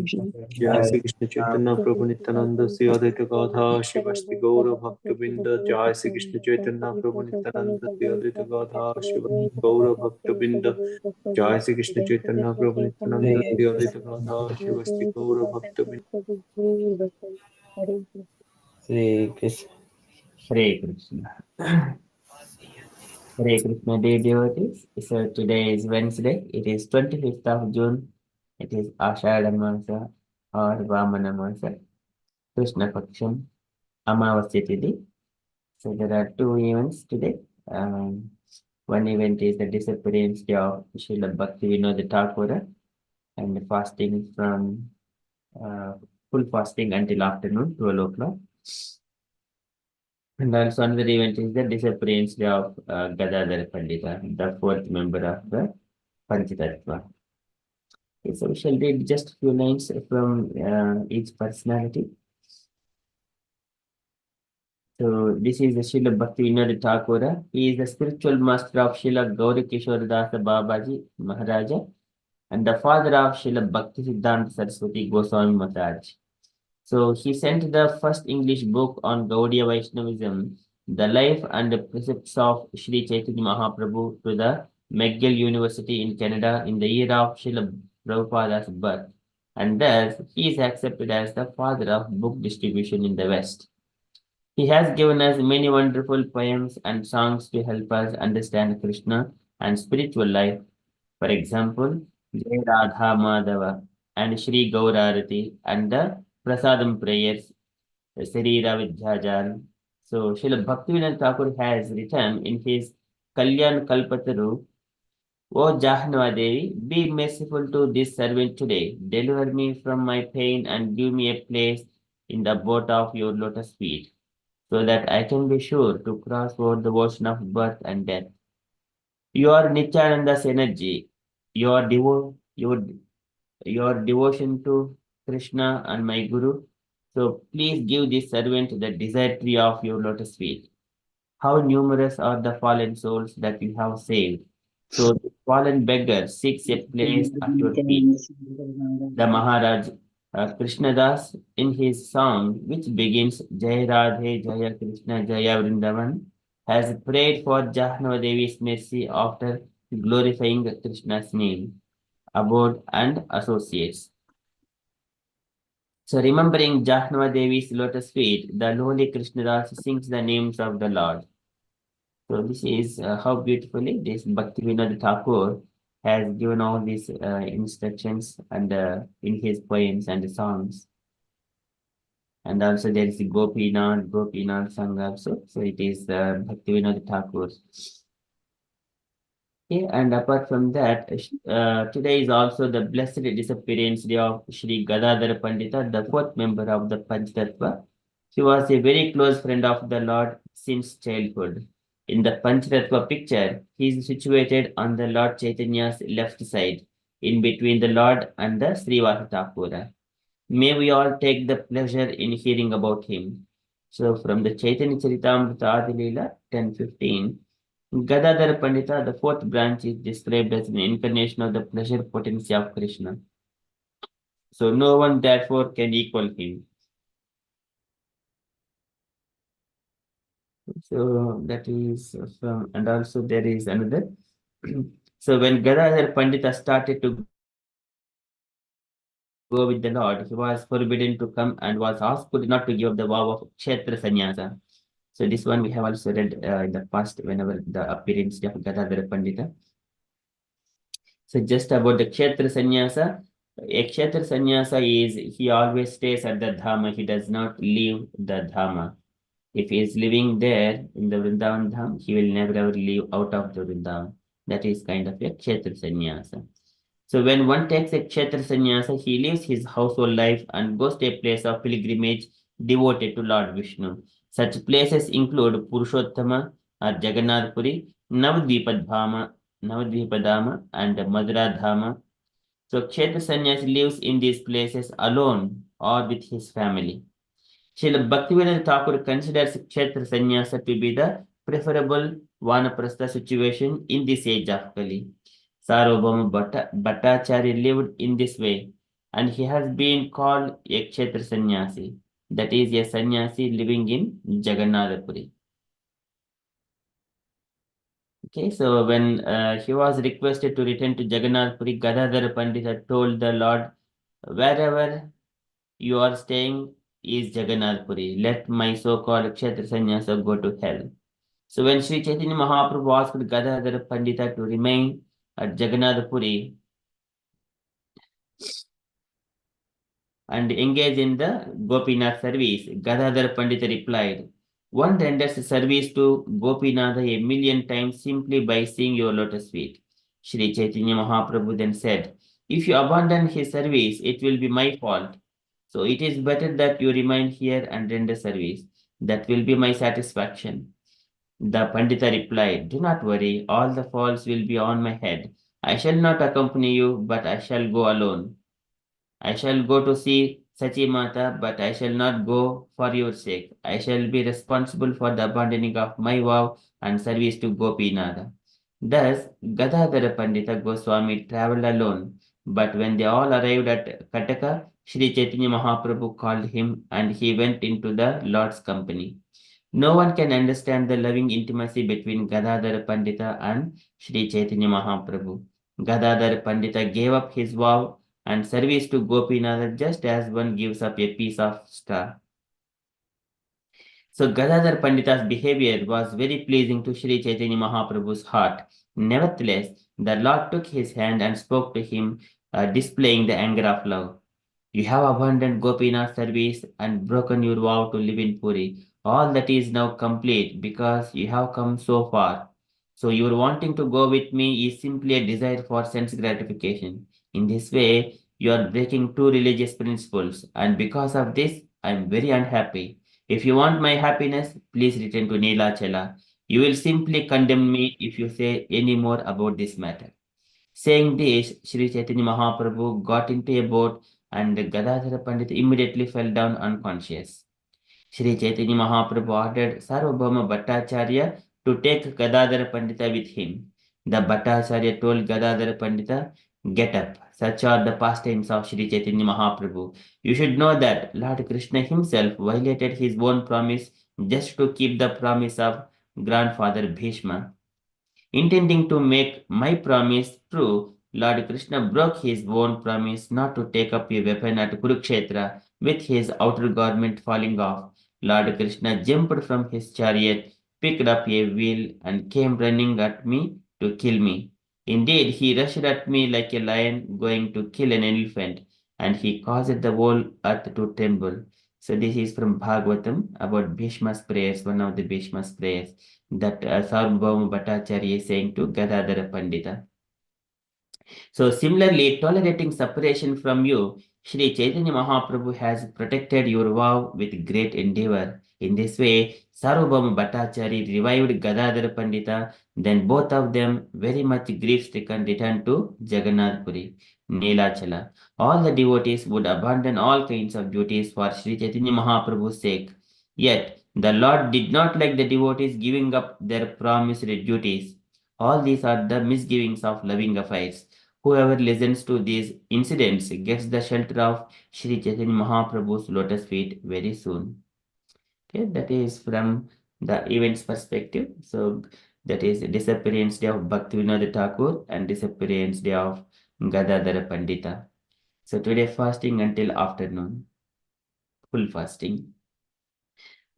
जय श्री कृष्ण चैतन्य प्रभु नित्यानंद श्री अद्वैत गाधा शिवस्ति गौर भक्त बिंद जय श्री कृष्ण चैतन्य प्रभु नित्यानंद श्री अद्वैत गाधा शिवस्ति गौर भक्त बिंद जय श्री कृष्ण चैतन्य प्रभु नित्यानंद श्री अद्वैत गाधा शिवस्ति गौर भक्त बिंद Hare Krishna. Hare Krishna. Hare Krishna, dear devotees. So today is Wednesday. It is 25th of June. It is Ashadha Masa or Vamana Masa, Krishna Paksham, Amavasya Tithi. So there are two events today. One event is the disappearance day of Srila Bhaktivinoda Thakur and fasting from full fasting until afternoon, 12 o'clock. And also another event is the disappearance day of Gadadhar Pandita, the fourth member of the Panchatattva. Okay, so we shall read just a few lines from each personality. So this is the Srila Bhaktivinoda Thakur. He is the spiritual master of Srila Gaura Kishore Dasa Babaji Maharaja and the father of Srila Bhakti Siddhanta Saraswati Goswami Maharaj. So he sent the first English book on Gaudiya Vaishnavism, the life and the precepts of Sri Chaitanya Mahaprabhu, to the McGill University in Canada in the year of Srila Prabhupada's birth. And thus he is accepted as the father of book distribution in the West. He has given us many wonderful poems and songs to help us understand Krishna and spiritual life. For example, Jai Radha Madhava and Shri Gaurarati and the Prasadam prayers, Sarira Vidyajan. So Srila Bhaktivinoda Thakur has written in his Kalyan Kalpataru, O Jahnava-devi, be merciful to this servant today. Deliver me from my pain and give me a place in the boat of your lotus feet, so that I can be sure to cross over the ocean of birth and death. You are Nityananda's energy, your devotion to Krishna and my Guru. So please give this servant the desired tree of your lotus feet. How numerous are the fallen souls that you have saved. So the fallen beggar seeks a place at your feet. The Maharaj Krishnadas in his song, which begins Jai Radhe Jaya Krishna Jaya Vrindavan, has prayed for Jahnava Devi's mercy after glorifying Krishna's name, abode, and associates. So remembering Jahnava Devi's lotus feet, the lowly Krishnadas sings the names of the Lord. So this is how beautifully this Bhaktivinoda Thakur has given all these instructions and in his poems and songs. And also there is the Gopinath song also. So it is Bhaktivinoda Thakur. Okay, and apart from that, today is also the blessed disappearance day of Sri Gadadhar Pandita, the fourth member of the Panchatattva. He was a very close friend of the Lord since childhood. In the Panchatattva picture, he is situated on the Lord Chaitanya's left side, in between the Lord and the Srivasa Thakura. May we all take the pleasure in hearing about him. So from the Chaitanya Charitamrita Adilila 10:15, Gadadhar Pandita, the fourth branch, is described as an incarnation of the pleasure potency of Krishna. So no one therefore can equal him. So that is from, and also there is another. So when Gadadhar Pandita started to go with the Lord, he was forbidden to come and was asked not to give up the vow of Kshetra Sannyasa. So this one we have also read in the past whenever the appearance of Gadadhar Pandita. So just about the Kshetra Sannyasa, a Kshetra Sannyasa is, he always stays at the Dhama, he does not leave the Dhama. If he is living there in the Vrindavan Dham, he will never ever leave out of the Vrindavan. That is kind of a Kshetra Sannyasa. So when one takes a Kshetra Sannyasa, he leaves his household life and goes to a place of pilgrimage devoted to Lord Vishnu. Such places include Purushottama or Jagannath Puri, Navadvipadhama, and Madhura Dhama. So Kshetra Sannyasi lives in these places alone or with his family. Srila Bhaktivinoda Thakur considers Kshetra Sannyasa to be the preferable Vanaprastha situation in this age of Kali. Sarvabhauma Bhattacharya lived in this way, and he has been called a Kshetra sannyasi, that is a sannyasi living in Jagannathapuri. Okay, so when he was requested to return to Jagannathapuri, Gadadhara Pandita told the Lord, wherever you are staying is Jagannathapuri. Let my so-called Kshetra sannyasa go to hell. So when Sri Chaitanya Mahaprabhu asked Gadadhara Pandita to remain at Jagannathapuri and engage in the Gopinath service, Gadadhara Pandita replied, one renders service to Gopinath a million times simply by seeing your lotus feet. Sri Chaitanya Mahaprabhu then said, if you abandon his service, it will be my fault. So it is better that you remain here and render service. That will be my satisfaction. The Pandita replied, do not worry, all the faults will be on my head. I shall not accompany you, but I shall go alone. I shall go to see Sachi Mata, but I shall not go for your sake. I shall be responsible for the abandoning of my vow and service to Gopinatha. Thus, Gadadhara Pandita Goswami travelled alone, but when they all arrived at Kataka, Sri Chaitanya Mahaprabhu called him and he went into the Lord's company. No one can understand the loving intimacy between Gadadhara Pandita and Sri Chaitanya Mahaprabhu. Gadadhara Pandita gave up his vow and service to Gopinath just as one gives up a piece of straw. So Gadadhar Pandita's behavior was very pleasing to Sri Chaitanya Mahaprabhu's heart. Nevertheless, the Lord took his hand and spoke to him, displaying the anger of love. You have abandoned Gopinath's service and broken your vow to live in Puri. All that is now complete because you have come so far. So your wanting to go with me is simply a desire for sense gratification. In this way, you are breaking two religious principles, and because of this, I am very unhappy. If you want my happiness, please return to Neelachala. You will simply condemn me if you say any more about this matter. Saying this, Sri Chaitanya Mahaprabhu got into a boat and Gadadhara Pandit immediately fell down unconscious. Sri Chaitanya Mahaprabhu ordered Sarvabhauma Bhattacharya to take Gadadhara Pandita with him. The Bhattacharya told Gadadhara Pandita, get up. Such are the pastimes of Sri Chaitanya Mahaprabhu. You should know that Lord Krishna himself violated his own promise just to keep the promise of grandfather Bhishma. Intending to make my promise true, Lord Krishna broke his own promise not to take up a weapon at Kurukshetra with his outer garment falling off. Lord Krishna jumped from his chariot, picked up a wheel, and came running at me to kill me. Indeed, he rushed at me like a lion going to kill an elephant, and he caused the whole earth to tremble. So this is from Bhagavatam about Bhishma's prayers, one of the Bhishma's prayers that Sarvabhauma Bhattacharya is saying to Gadadhara Pandita. So similarly, tolerating separation from you, Sri Chaitanya Mahaprabhu has protected your vow with great endeavor. In this way, Sarvabhauma Bhattacharya revived Gadadhara Pandita, then both of them, very much grief-stricken, returned to Jagannath Puri, Neelachala. All the devotees would abandon all kinds of duties for Sri Chaitanya Mahaprabhu's sake. Yet, the Lord did not like the devotees giving up their promised duties. All these are the misgivings of loving affairs. Whoever listens to these incidents gets the shelter of Sri Chaitanya Mahaprabhu's lotus feet very soon. Okay, that is from the events perspective. So that is disappearance day of Bhaktivinoda Thakur and disappearance day of Gadadhara Pandita. So today fasting until afternoon, full fasting.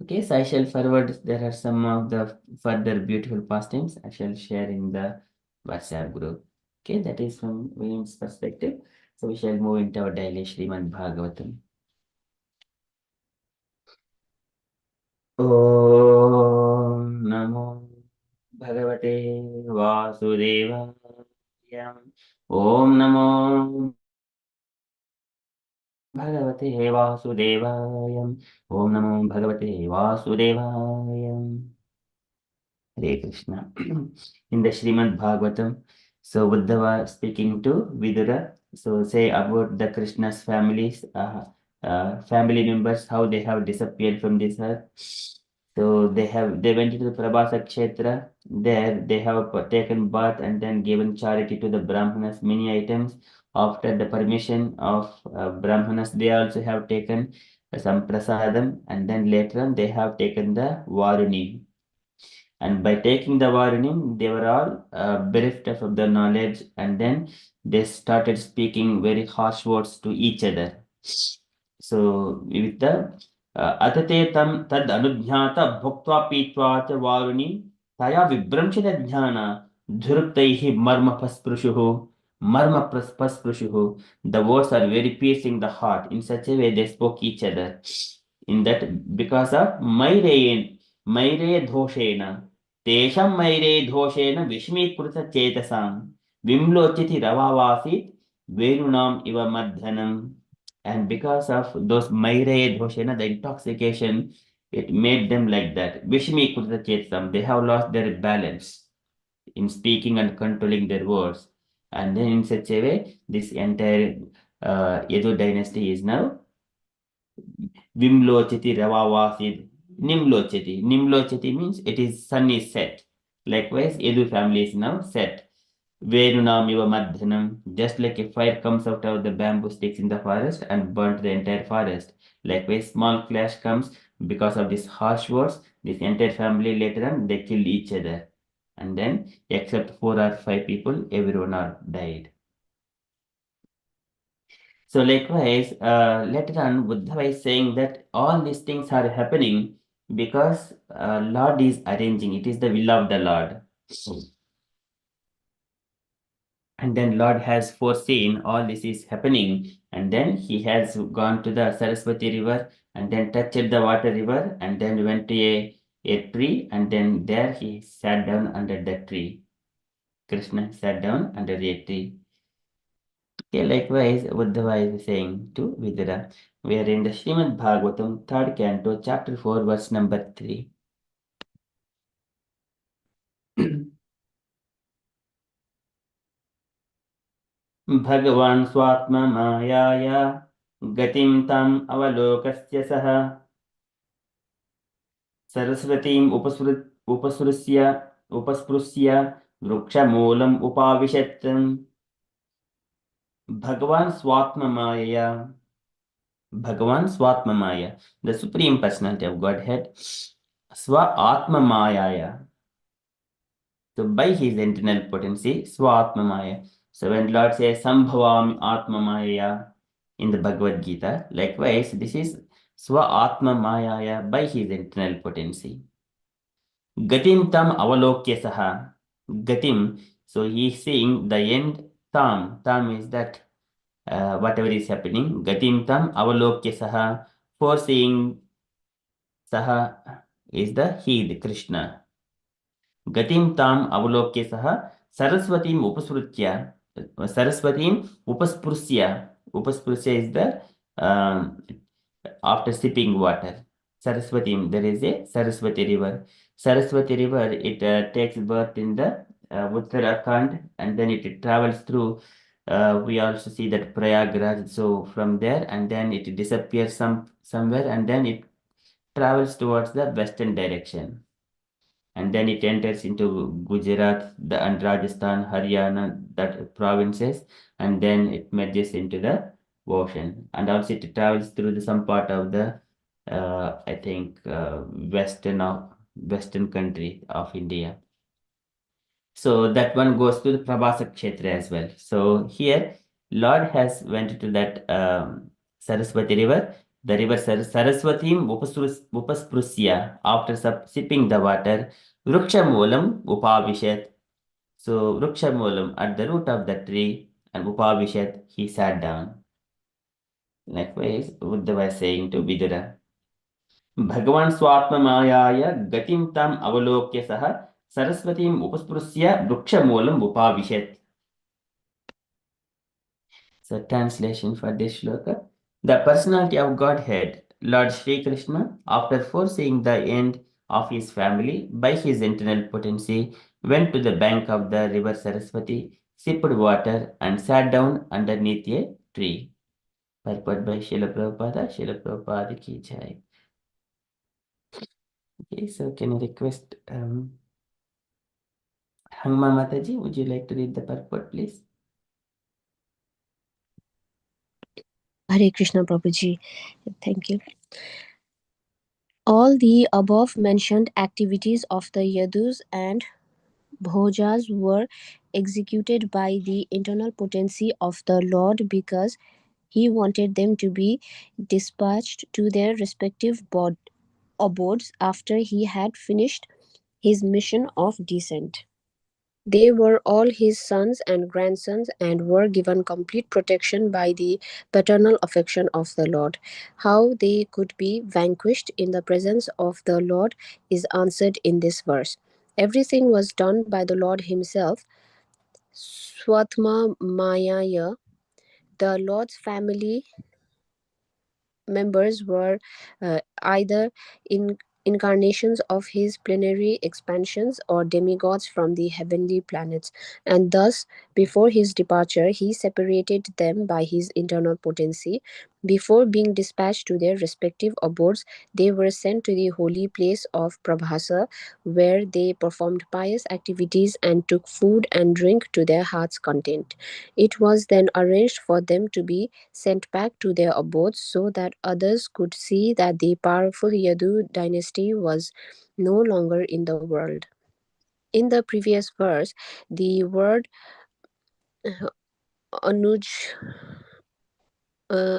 Okay, so I shall forward. There are some of the further beautiful pastimes I shall share in the WhatsApp group. Okay, that is from women's perspective. So we shall move into our daily Srimad Bhagavatam. Om Namo Bhagavate Vasudevaya. Om Namo Bhagavate Vasudevaya. Om Namo Bhagavate Vasudevaya. Hare Krishna. In the Srimad Bhagavatam, so Uddhava speaking to Vidura, so say about the Krishna's families, family members, how they have disappeared from this earth. So they went into the Prabhasa Kshetra. There they have taken bath and then given charity to the Brahmanas, many items. After the permission of Brahmanas, they also have taken some prasadam, and then later on they have taken the Varuni. And by taking the Varuni, they were all bereft of the knowledge, and then they started speaking very harsh words to each other. So with the Atate tam tad anudhyata bhuktva pitva cha varuni taya vibramshana dhyana dhuruptaihi marma pasprushuhu. The words are very piercing the heart. In such a way they spoke each other. In that because of Maire dhoshena. Tesham Maire dhoshena vishmikruta chetasam. Vimlochiti ravavasi venunam iva madhanam. And because of those Maire Dhoshena, the intoxication, it made them like that. Vishmi Kurta Chetam, they have lost their balance in speaking and controlling their words. And then in such a way, this entire Edo dynasty is now Vimlochati Ravavasid Nimlochati. Nimlochati means it is sun is set. Likewise, Edu family is now set. Venunamiva Madhanam, just like a fire comes out of the bamboo sticks in the forest and burnt the entire forest. Likewise, small clash comes because of these harsh words. This entire family later on they killed each other. And then, except 4 or 5 people, everyone are died. So likewise, later on, Buddha is saying that all these things are happening because Lord is arranging. It is the will of the Lord. And then Lord has foreseen all this is happening, and then he has gone to the Saraswati river and then touched the water river and then went to a tree, and then there he sat down under the tree. Krishna sat down under a tree. Okay, likewise, Uddhava is saying to Vidura, we are in the Srimad Bhagavatam, 3rd canto, chapter 4, verse number 3. भगवान् स्वात्ममायाया गतिं तम् अवलोकस्य सः सरस्वतीम् उपस्पृश्य वृक्षमूलम् उपाविशत् Bhagavan Swatmamaya. Bhagavan Swatmamaya, the Supreme Personality of Godhead, Swa Atmamaya. So by his internal potency, Swa Atmamaya. So when Lord says Sambhavam Atmamaya in the Bhagavad Gita, likewise, this is Swa Atmamaya by his internal potency. Gatim tam avalokya saha. Gatim, so he is saying the end tam. Tam is that whatever is happening. Gatim tam avalokya saha. Foreseeing saha is the he, the Krishna. Gatim tam avalokya saha. Saraswatim upasprutya. Saraswatim upasprusya. Upasprusya is the after sipping water. Saraswati, there is a Saraswati river. Saraswati river, it takes birth in the Uttarakhand and then it travels through. We also see that Prayagraj. So from there and then it disappears somewhere and then it travels towards the western direction. And then it enters into Gujarat, and Rajasthan, Haryana, that provinces, and then it merges into the ocean. And also it travels through some part of the, I think, western country of India. So that one goes to the Prabhasa Kshetra as well. So here, Lord has went to that Saraswati river. The river Saraswatim upasprusya, after sipping the water, Vrukshamulam upavishat. So Vrukshamulam, at the root of the tree, and upavishat, he sat down. Likewise, Buddha was saying to Vidura, Bhagavan Swatmamaya gatim tam avalokya saha Saraswatim upasprusya Vrukshamulam upavishat. So translation for this shloka. The personality of Godhead, Lord Sri Krishna, after foreseeing the end of his family by his internal potency, went to the bank of the river Saraswati, sipped water, and sat down underneath a tree. Purport by Srila Prabhupada, Srila Prabhupada ki jai. Okay, so can I request Hangma Mataji, would you like to read the purport, please? Hare Krishna Prabhuji. Thank you. All the above mentioned activities of the Yadus and Bhojas were executed by the internal potency of the Lord because he wanted them to be dispatched to their respective abodes after he had finished his mission of descent. They were all his sons and grandsons and were given complete protection by the paternal affection of the Lord. How they could be vanquished in the presence of the Lord is answered in this verse. Everything was done by the Lord himself. Swatma Mayaya, the Lord's family members were either in incarnations of his plenary expansions or demigods from the heavenly planets, and thus before his departure he separated them by his internal potency. Before being dispatched to their respective abodes, they were sent to the holy place of Prabhasa, where they performed pious activities and took food and drink to their heart's content. It was then arranged for them to be sent back to their abodes so that others could see that the powerful Yadu dynasty was no longer in the world. In the previous verse, the word Anuj, uh,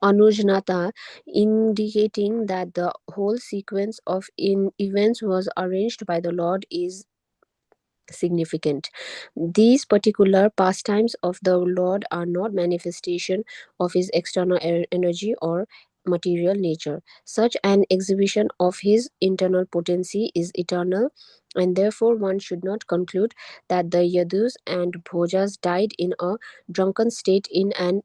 Anujnata, indicating that the whole sequence of events was arranged by the Lord, is significant. These particular pastimes of the Lord are not manifestation of his external energy or material nature. Such an exhibition of his internal potency is eternal, and therefore one should not conclude that the Yadus and Bhojas died in a drunken state in an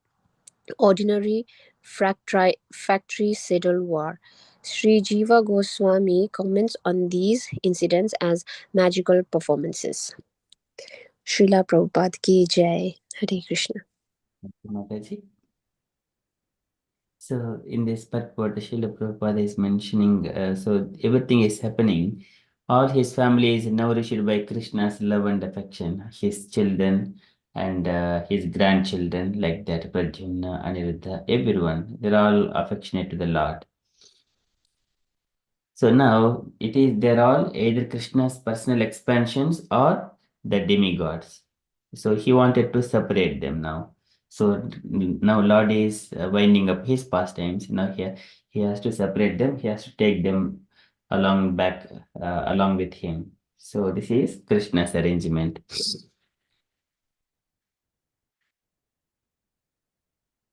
ordinary factory-saddle war. Sri Jiva Goswami comments on these incidents as magical performances. Srila Prabhupada ki jai. Hare Krishna. Thank you, Mataji. So in this purport, Srila Prabhupada is mentioning, so everything is happening. All his family is nourished by Krishna's love and affection. His children and his grandchildren, like that, Pradyumna, Aniruddha, everyone, they're all affectionate to the Lord. So now they're all either Krishna's personal expansions or the demigods. So he wanted to separate them now. So now Lord is winding up his pastimes. Now he has to separate them. He has to take them along with him. So this is Krishna's arrangement.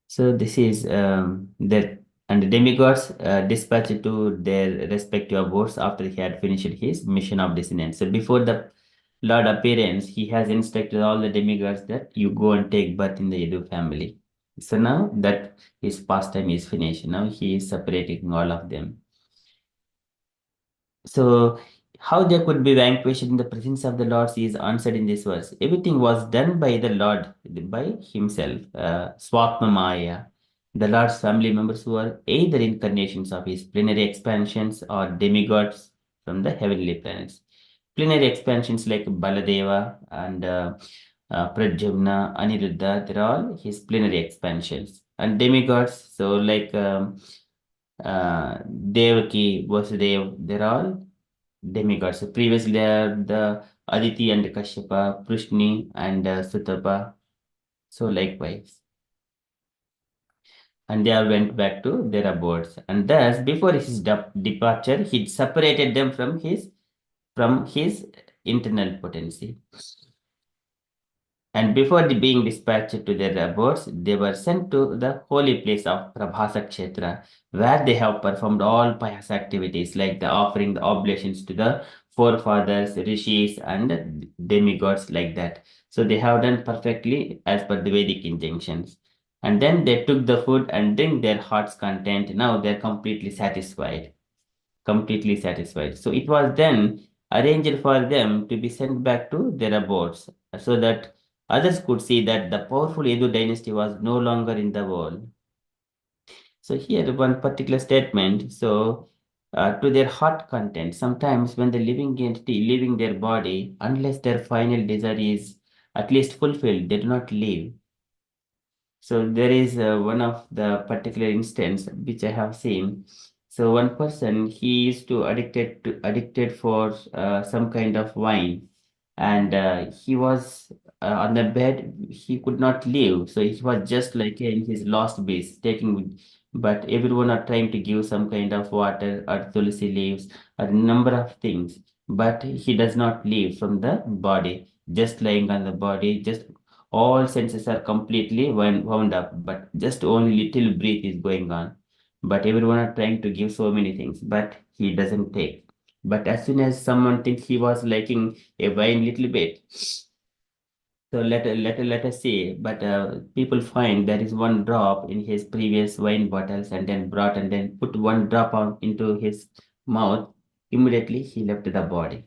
So this is that, and the demigods dispatched to their respective abodes after he had finished his mission of descendants. So before the Lord appearance, he has instructed all the demigods that you go and take birth in the Yadu family. So now that his pastime is finished, now he is separating all of them. So, how they could be vanquished in the presence of the Lord is answered in this verse. Everything was done by the Lord, by Himself, Swatma Maya. The Lord's family members were either incarnations of His plenary expansions or demigods from the heavenly planets. Plenary expansions like Baladeva and Pradyumna, Aniruddha, they're all His plenary expansions. And demigods, so like Devaki, Vasudev, they're all demigods. So previously there are the Aditi and Kashyapa, Prishni and Sutapa. So likewise. And they all went back to their abodes. And thus, before his departure, he separated them from his internal potency. And before being dispatched to their abodes, they were sent to the holy place of Prabhasa Kshetra, where they have performed all pious activities like the offering the oblations to the forefathers, rishis, and demigods like that. So they have done perfectly as per the Vedic injunctions. And then they took the food and drink their heart's content. Now they're completely satisfied. Completely satisfied. So it was then arranged for them to be sent back to their abodes so that others could see that the powerful Edo dynasty was no longer in the world. So here one particular statement. So to their heart content. Sometimes when the living entity leaving their body, unless their final desire is at least fulfilled, they do not leave. So there is one of the particular instance which I have seen. So one person, he used to addicted for some kind of wine, and he was on the bed. He could not leave, so he was just like in his last base, taking. But everyone are trying to give some kind of water or tulsi leaves, a number of things. But he does not leave from the body, just lying on the body, just all senses are completely wound up, but just only little breath is going on. But everyone are trying to give so many things, but he doesn't take. But as soon as someone thinks he was liking a wine little bit, so let us say, but people find there is one drop in his previous wine bottles and then brought and then put one drop on into his mouth. Immediately he left the body.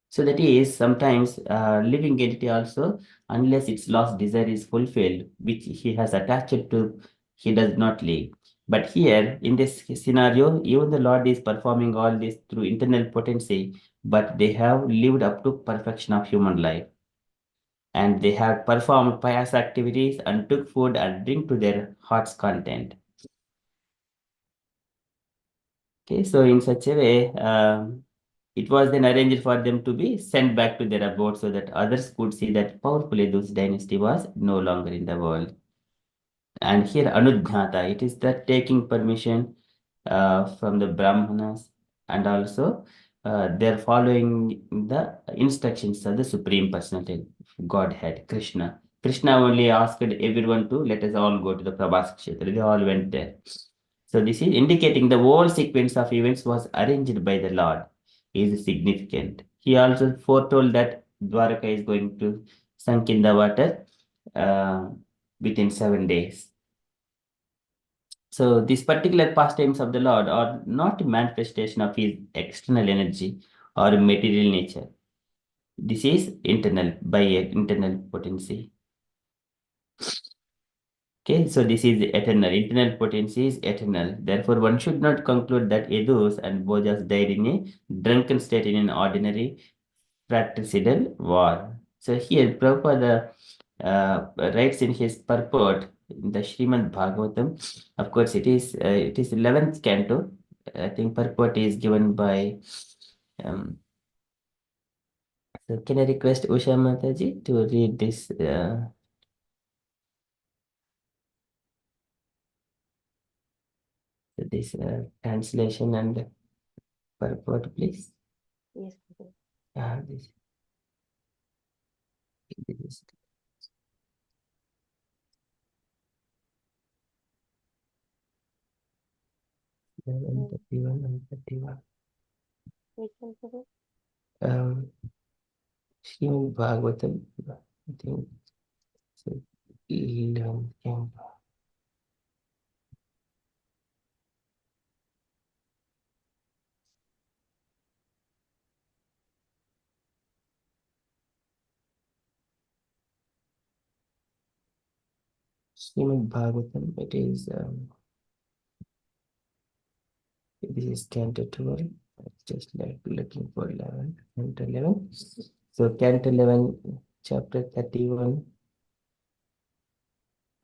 So that is sometimes living entity also, unless its last desire is fulfilled, which he has attached to, he does not leave. But here in this scenario, even the Lord is performing all this through internal potency, but they have lived up to perfection of human life. And they have performed pious activities and took food and drink to their heart's content. Okay, so in such a way, it was then arranged for them to be sent back to their abode so that others could see that powerful Yadus dynasty was no longer in the world. And here Anudhyata, it is the taking permission from the Brahmanas, and also they're following the instructions of the Supreme Personality Godhead, Krishna. Krishna only asked everyone to let us all go to the Prabhas Kshetra. They all went there. So this is indicating the whole sequence of events was arranged by the Lord is significant. He also foretold that Dwaraka is going to sink in the water uh, within 7 days. So these particular pastimes of the Lord are not a manifestation of his external energy or material nature. This is internal by internal potency. Okay, so this is eternal. Internal potency is eternal. Therefore, one should not conclude that Edus and Bojas died in a drunken state in an ordinary fratricidal war. So here, Prabhupada writes in his purport in the Srimad Bhagavatam. Of course, it is 11th canto. I think purport is given by. So can I request Usha Mataji to read this? This translation and purport, please. Yes. This is 31 and 31. Which one, Prabhu? Srimad Bhagavatam, I think. So, 11 canto. Srimad Bhagavatam, this is Canto 12. Just like looking for 11, Canto 11. So Canto 11, chapter 31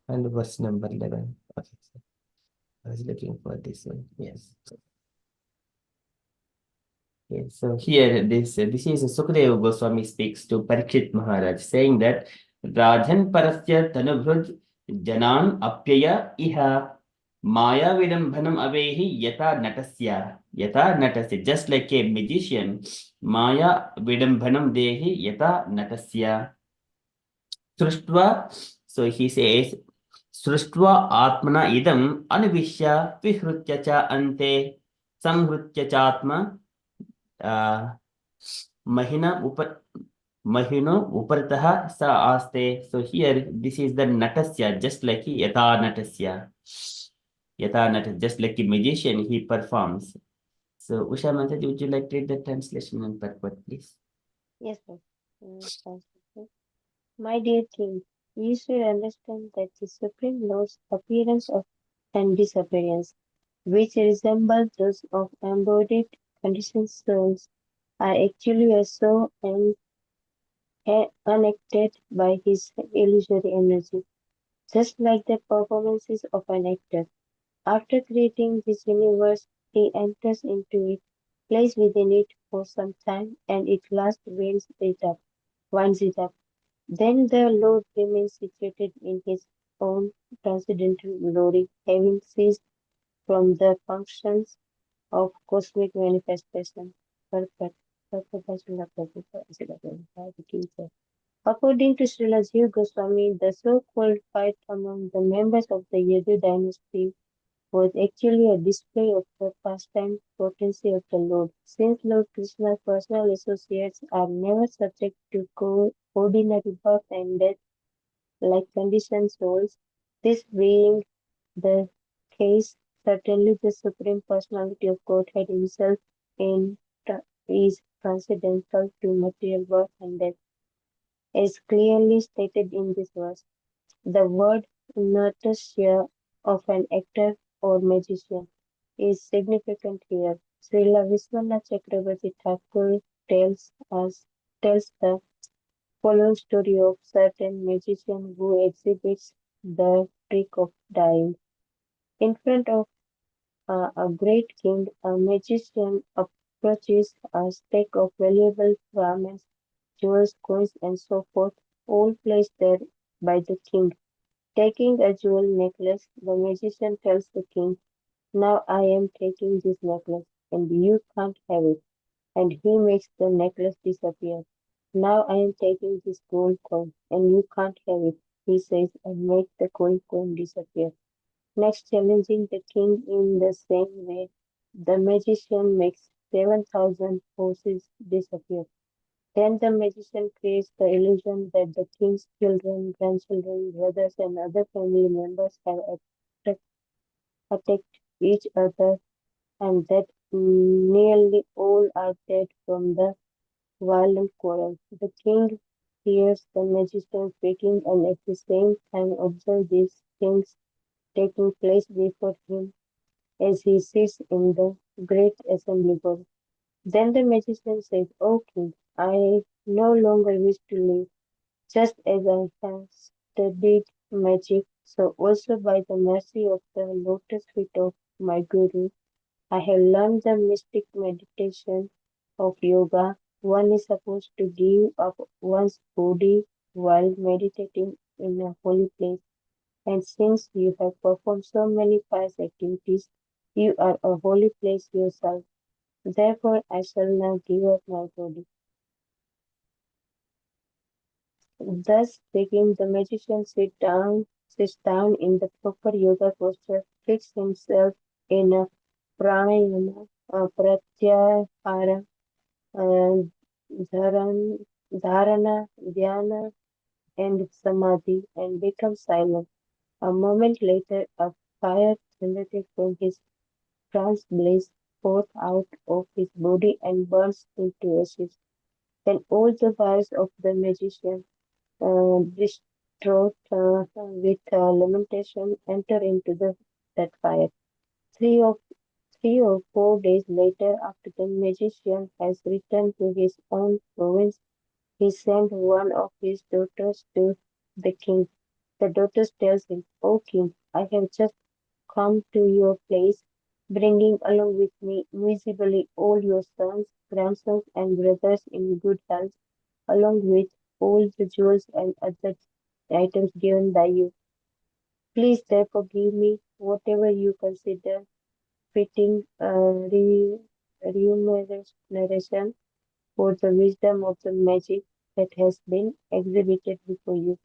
and verse number 11. Okay, so I was looking for this one. Yes. Yes. So here, this is Sukadeva Goswami speaks to Parikshit Maharaj, saying that Rajan Parasya Tanubhuj Janan Apyaya Iha Maya Vidambhanam Avehi Yata Natasya, just like a magician, Maya Vidambhanam Dehi Yata Natasya. Sruštva, so he says, Sruštva Atmana Idam Anvishya Vihrutya cha Ante Samhrutya Chatma Mahina Mahino Upartaha Sa Aste. So here, this is the Natasya, just like Yata Natasya. Yata Natasya, just like a magician, he performs. So, Usha Mataji, would you like to read the translation and purport, please? Yes, sir. My dear king, you should understand that the Supreme Lord's appearance and disappearance which resemble those of embodied conditioned souls, are actually also unaffected by his illusory energy, just like the performances of an actor. After creating this universe, he enters into it, plays within it for some time, and at last winds it up. Then the Lord remains situated in his own transcendental glory, having ceased from the functions of cosmic manifestation. Purport. According to Srila Jiva Goswami, the so-called fight among the members of the Yadu dynasty was actually a display of the pastime potency of the Lord. Since Lord Krishna's personal associates are never subject to ordinary birth and death like conditioned souls, this being the case, certainly the Supreme Personality of Godhead Himself in, is transcendental to material birth and death, as clearly stated in this verse. The word natasya of an actor or magician is significant here. Srila Vishwanath Chakravarti Thakur tells the following story of certain magician who exhibits the trick of dying. In front of a great king, a magician approaches a stack of valuable garments, jewels, coins, and so forth, all placed there by the king. Taking a jewel necklace, the magician tells the king, "Now I am taking this necklace, and you can't have it." And he makes the necklace disappear. "Now I am taking this gold coin, and you can't have it," he says, and makes the gold coin disappear. Next, challenging the king in the same way, the magician makes 7,000 horses disappear. Then the magician creates the illusion that the king's children, grandchildren, brothers, and other family members have attacked attacked each other, and that nearly all are dead from the violent quarrel. The king hears the magician speaking and at the same time observes these things taking place before him as he sits in the great assembly hall. Then the magician says, "O king, I no longer wish to live. Just as I have studied magic, so also by the mercy of the lotus feet of my Guru, I have learned the mystic meditation of yoga. One is supposed to give up one's body while meditating in a holy place. And since you have performed so many pious activities, you are a holy place yourself. Therefore, I shall now give up my body." Thus speaking, the magician sits down in the proper yoga posture, fixes himself in a pranayama, pratyahara, uh, dharana, dhyana, and samadhi, and becomes silent. A moment later, a fire generated from his trance blaze forth out of his body and burns into ashes. Then all the wires of the magician, distraught with lamentation, enter into that fire. Three or 3 or 4 days later, after the magician has returned to his own province, he sent one of his daughters to the king. The daughter tells him, "O king, I have just come to your place, bringing along with me visibly all your sons, grandsons, and brothers in good health, along with all the jewels and other items given by you. Please therefore give me whatever you consider fitting remuneration for the wisdom of the magic that has been exhibited before you."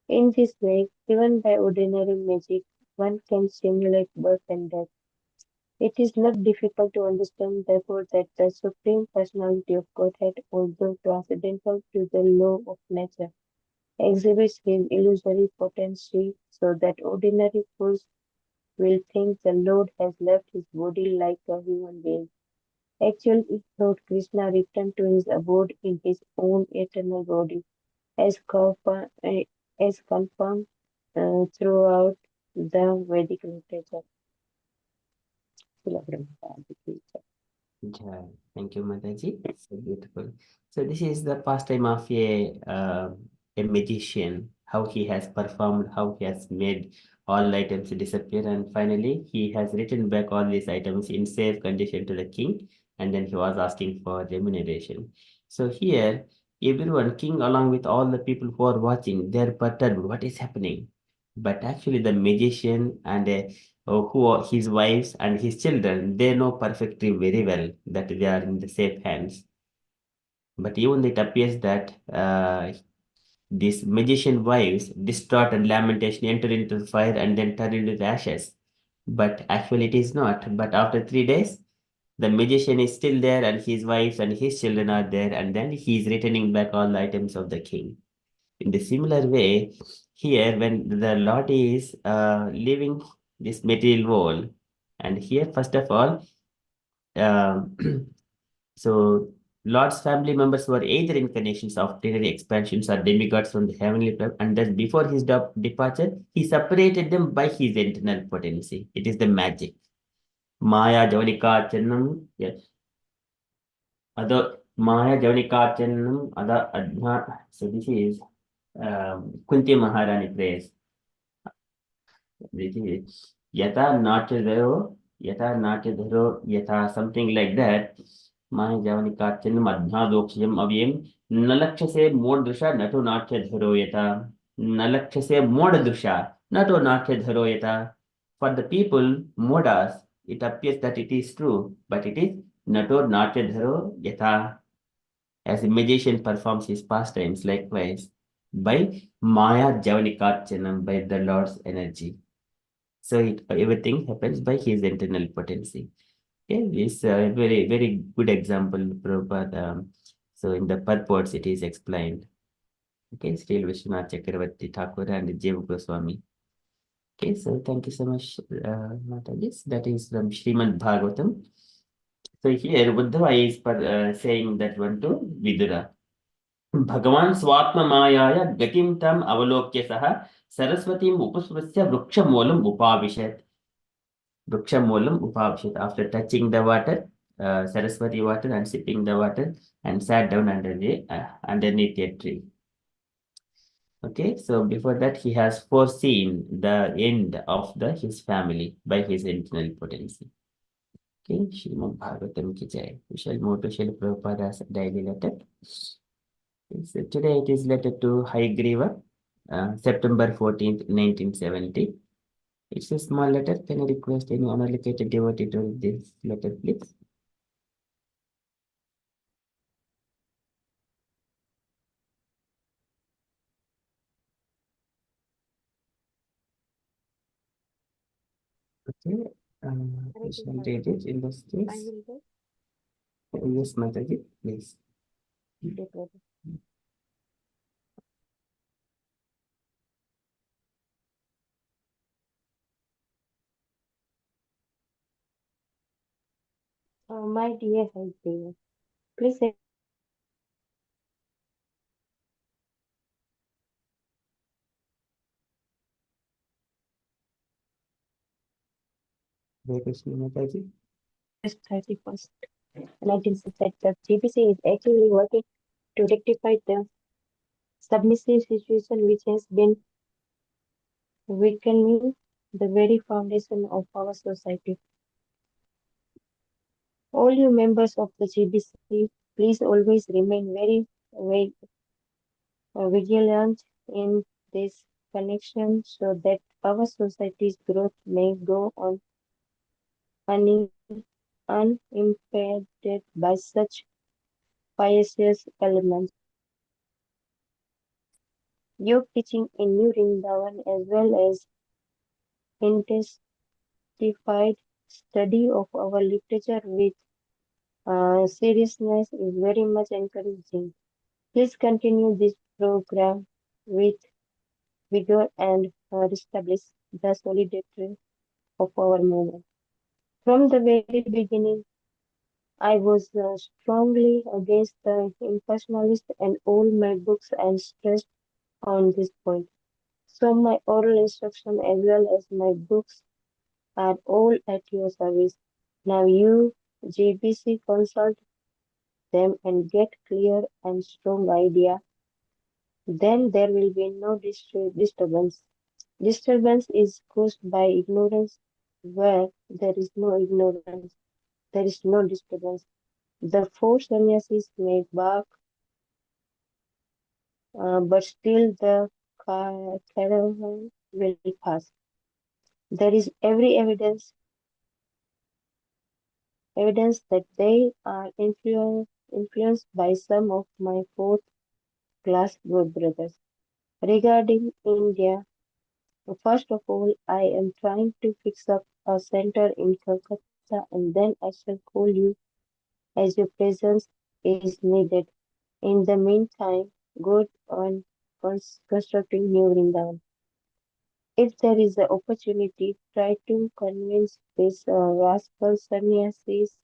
In this way, even by ordinary magic, one can simulate birth and death. It is not difficult to understand, therefore, that the Supreme Personality of Godhead, although transcendental to the law of nature, exhibits his illusory potency so that ordinary fools will think the Lord has left his body like a human being. Actually, Lord Krishna returned to his abode in his own eternal body, as, as confirmed throughout the Vedic literature. Yeah, thank you, Mataji. So beautiful. So this is the pastime of a magician, how he has performed, how he has made all items disappear, and finally he has written back all these items in safe condition to the king, and then he was asking for remuneration. So here, everyone, king along with all the people who are watching, they're perturbed. What is happening? But actually, the magician and who are his wives and his children, they know perfectly very well that they are in the safe hands. But even it appears that these magician wives, distraught and lamentation, enter into the fire and then turn into the ashes. But actually, it is not. But after 3 days, the magician is still there, and his wives and his children are there, and then he is returning back all the items of the king. In the similar way, here when the Lord is leaving this material world, and here first of all, um, so Lord's family members were either incarnations of plenary expansions or demigods from the heavenly realm, and thus before his departure, he separated them by his internal potency. It is the magic. Maya Javanikachanam, yes. Other Maya Javanikachanam, other Adna. So this is Kunti Maharani prays. This is Yata Natyadharo, Yata, something like that. Maya Javanikachan Madhyadoksham Avim Nalakshase Modusha Nato Natyadharo Yata. Nalakshase Modusha Nato Natyadharo Yata. For the people, modas, it appears that it is true, but it is Nato Natyadharo Yata. As a magician performs his pastimes likewise by Maya Javanikachanam, by the Lord's energy. So everything happens by his internal potency. Okay, this is a very, very good example, Prabhupada. So in the purports, it is explained. Okay, still Vishwanath Chakravarti Thakur and Jiva Goswami. Okay, so thank you so much, Mataji. That is from Srimad Bhagavatam. So here, Uddhava is saying that one to Vidura. भगवान स्वात्म मायाय गतिम तम अवलोक्य सह सरस्वतीम उपस्पृश्य वृक्षमूलम उपाविशत. Vrikshamulam Upavishit. After touching the water, Saraswati water, and sipping the water, and sat down underneath a tree. Okay, so before that, he has foreseen the end of his family by his internal potency. Okay, Srimad Bhagavatam ki jai. We shall move to Srila Prabhupada's daily letter. So today it is letter to Haigriva, September 14th, 1970. It's a small letter. Can I request any unallocated devotee to read this letter, please? Okay, we shall read it in this I case. will go. Yes, Mataji, please. Okay, Prabhu. My dear Husband, please Hare Krishna, Mataji. August 31st, 1960 that the GBC is actively working to rectify the submissive situation which has been weakening the very foundation of our society. All you members of the GBC, please always remain very vigilant in this connection so that our society's growth may go on unimpeded by such pernicious elements. Your teaching in New Vrindavan as well as intensified study of our literature with seriousness is very much encouraging. Please continue this program with vigor and establish the solidarity of our movement. From the very beginning, I was strongly against the impersonalist and all my books and stressed on this point. So my oral instruction as well as my books are all at your service. Now you, GBC, consult them and get clear and strong idea. Then there will be no disturbance. Disturbance is caused by ignorance. Where there is no ignorance, there is no disturbance. The four sannyasis may bark, but still the caravan will pass. There is every evidence that they are influenced by some of my fourth class brothers. Regarding India, first of all, I am trying to fix up a center in Calcutta and then I shall call you as your presence is needed. In the meantime, good on constructing New Vrindavan. If there is an opportunity, try to convince these rascal sannyasis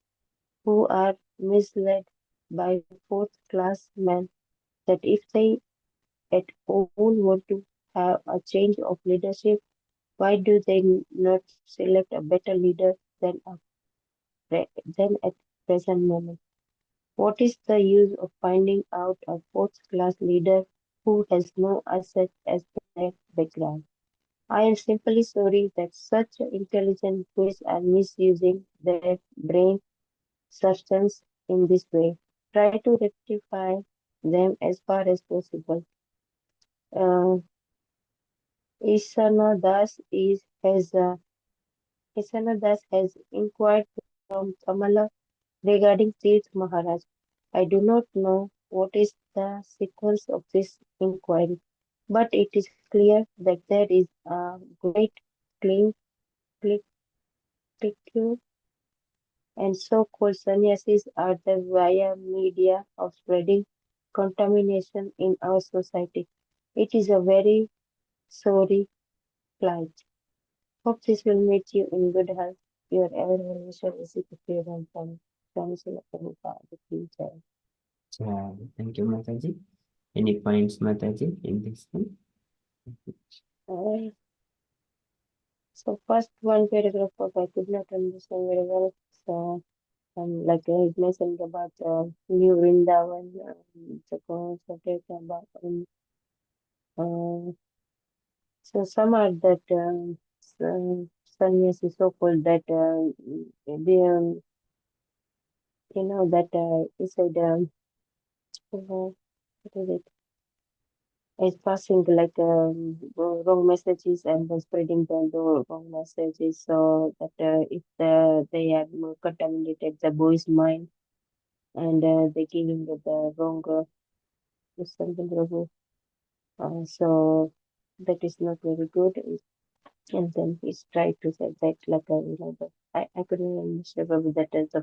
who are misled by fourth class men that if they at all want to have a change of leadership, why do they not select a better leader than at present moment? What is the use of finding out a fourth class leader who has no asset as their background? I am simply sorry that such intelligent boys are misusing their brain substance in this way. Try to rectify them as far as possible. Uh, Isana Das has inquired from Kamala regarding Tirth Maharaj. I do not know what is the sequence of this inquiry, but it is clear that there is a great clean clique and so-called sannyasis are the via media of spreading contamination in our society. It is a very sorry plight. Hope this will meet you in good health. Your ever-vision is Prabhupada from Srila Prabhupada, the future. Thank you, Mataji. Any points, Mataji, in this one? Uh, so first one paragraph of I could not understand very well. So like I mentioned about New Vrindavan, the concept about uh, so some are that sannyasi so-called that the that he said what is it? It's passing like wrong messages and then spreading the wrong messages so that if they have contaminated the boy's mind and they give him the wrong something wrong. So that is not very good. And then he's tried to say that like I couldn't understand whether that is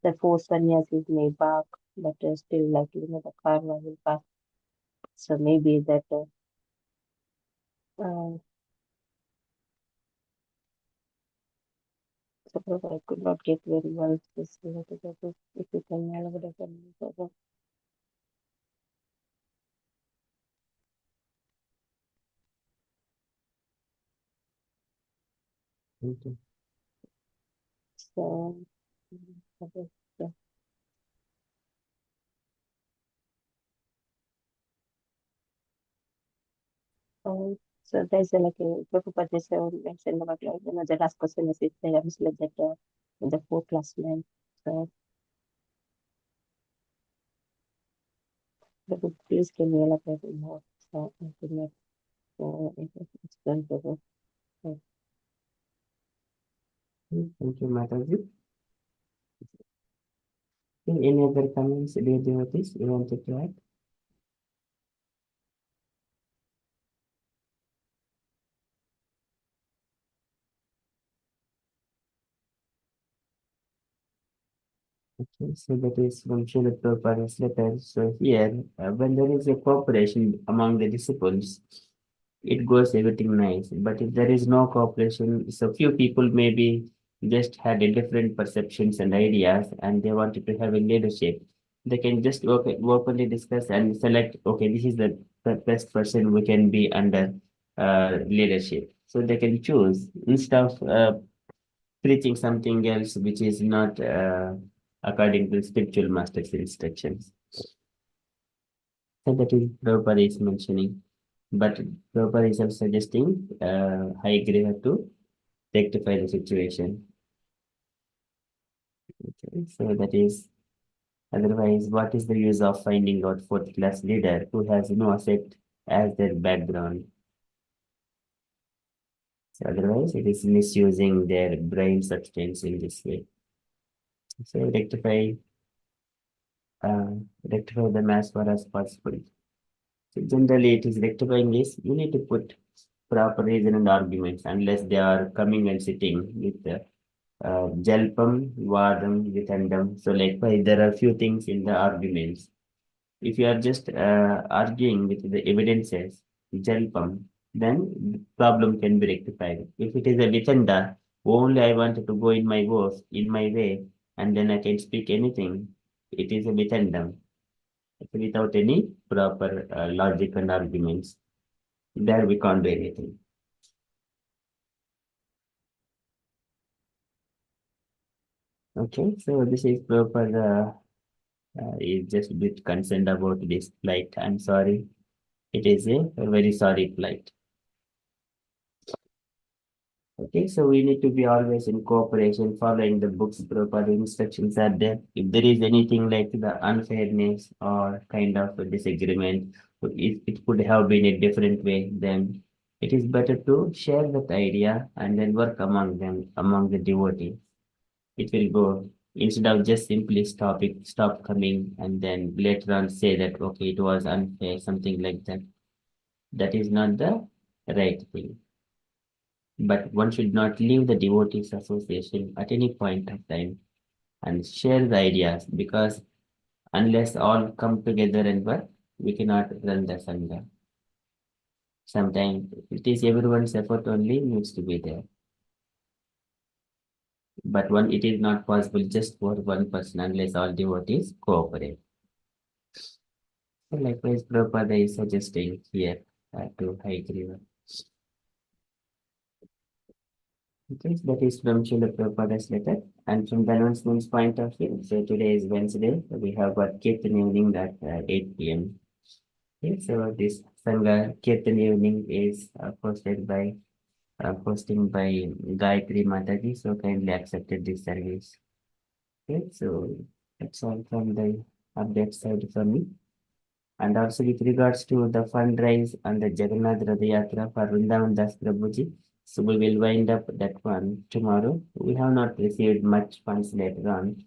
the four sannyasis may bark, but still like the karma will pass. So maybe that so I could not get very well this if you can elaborate on this. Thank you. So okay, yeah. So there's like a Prabhupada is mentioned about the last question is if they are misled that the four class men. So Prabhu, please can you elaborate more? So I could not explain Prabhu. So, Thank you, Mataji. Any other comments, dear devotees, you wanted to add? Okay, so that is from Srila Prabhupada's letter. So here, when there is a cooperation among the disciples, it goes everything nice. But if there is no cooperation, so few people maybe just had a different perceptions and ideas, and they wanted to have a leadership. They can just openly discuss and select, okay, this is the best person we can be under leadership. So they can choose instead of preaching something else which is not according to spiritual master's instructions. So that is Prabhupada is mentioning. But Prabhupada is also suggesting high griha to rectify the situation. Okay, so that is, otherwise, what is the use of finding out fourth class leader who has no asset as their background? So otherwise, it is misusing their brain substance in this way. So rectify them as far as possible. So generally, it is rectifying is you need to put proper reason and arguments unless they are coming and sitting with Jalpam, Vadam, Vitandam. So likewise, there are few things in the arguments. If you are just arguing with the evidences, Jalpam, then the problem can be rectified. If it is a Vitanda, only I wanted to go in my words, in my way, and then I can speak anything, it is a Vitandam. Without any proper logic and arguments, there we can't do anything. Okay, so this is proper. Is just a bit concerned about this plight. I'm sorry. It is a very sorry plight. Okay, so we need to be always in cooperation, following the books, proper instructions are there. If there is anything like the unfairness or kind of a disagreement, if it could have been a different way, then it is better to share that idea and then work among them, among the devotees. It will go instead of just simply stop coming and then later on say that okay, it was unfair, something like that. That is not the right thing. But one should not leave the devotees association at any point of time and share the ideas, because unless all come together and work, we cannot run the sangha. Sometimes it is everyone's effort only needs to be there. But it is not possible just for one person unless all devotees cooperate. So likewise, Prabhupada is suggesting here to High Griva. Okay, so that is from Srila Prabhupada's letter. And from the announcements point of view, so today is Wednesday, so we have got Kirtan evening at 8 p.m. Okay, so this Sangha Kirtan evening is posting by Gayatri Mataji, so kindly accepted this service. Okay, so that's all from the update side for me. And also with regards to the fundraise and the Jagannath Ratha Yatra for Vrindavan Das Prabhuji, so we will wind up that one tomorrow. We have not received much funds later on.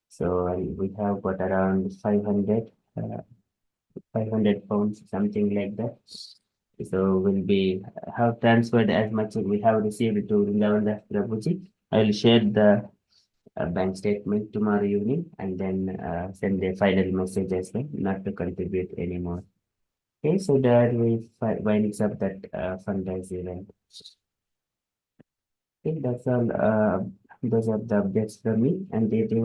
So we have got around 500 pounds, something like that. So we'll be have transferred as much as we have received to Vrindavan Das Prabhuji. I will share the bank statement tomorrow evening and then send a final message as well, not to contribute anymore. Okay, so that we winds up that fundraising event. Okay, that's all. Those are the updates from me. And if you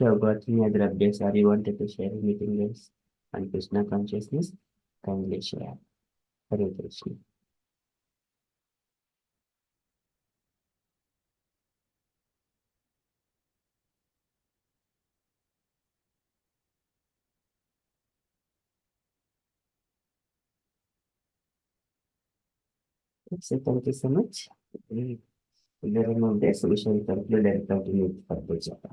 have got any other updates or you wanted to share anything else on Krishna consciousness, kindly share. Hare Krishna. So thank you so much. If there are no updates, we shall conclude and continue for the chapter.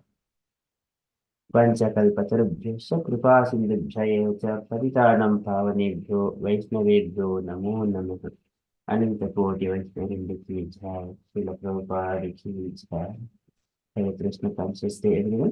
पञ्चकल्पतरुभ्यश्च कृपासिन्धुभ्य एव च पतितानां पावनेभ्यो वैष्णवेभ्यो नमो नमः। अनन्तकोटि वैष्णववृन्द की जय। श्रील प्रभुपाद की जय। Hare Krishna. Conscious day everyone.